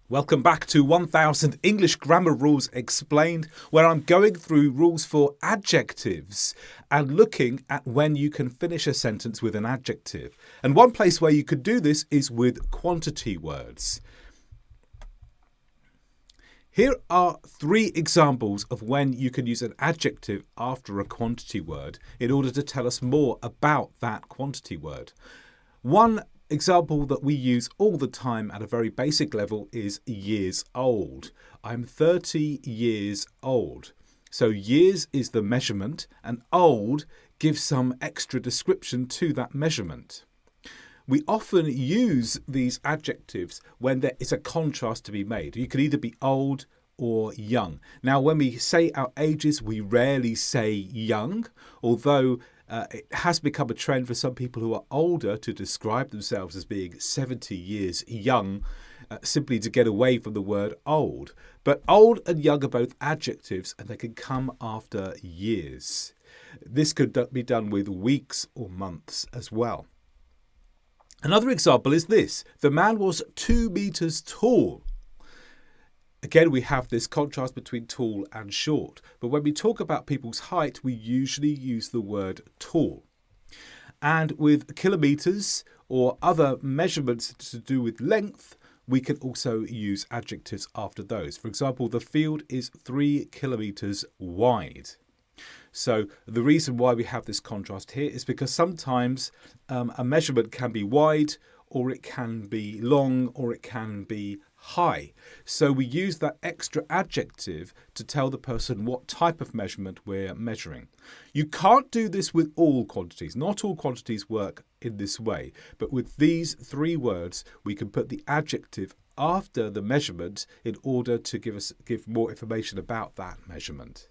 Welcome back to 1000 English Grammar Rules Explained, where I'm going through rules for adjectives and looking at when you can finish a sentence with an adjective. And one place where you could do this is with quantity words. Here are 3 examples of when you can use an adjective after a quantity word in order to tell us more about that quantity word. One example that we use all the time at a very basic level is years old. I'm 30 years old. So years is the measurement and old gives some extra description to that measurement. We often use these adjectives when there is a contrast to be made. You can either be old or young. Now, when we say our ages, we rarely say young, although it has become a trend for some people who are older to describe themselves as being 70 years young, simply to get away from the word old. But old and young are both adjectives and they can come after years. This could be done with weeks or months as well. Another example is this. The man was 2 meters tall. Again, we have this contrast between tall and short. But when we talk about people's height, we usually use the word tall. And with kilometers or other measurements to do with length, we can also use adjectives after those. For example, the field is 3 kilometers wide. So the reason why we have this contrast here is because sometimes a measurement can be wide, or it can be long, or it can be high. So we use that extra adjective to tell the person what type of measurement we're measuring. You can't do this with all quantities. Not all quantities work in this way. But with these 3 words, we can put the adjective after the measurement in order to give more information about that measurement.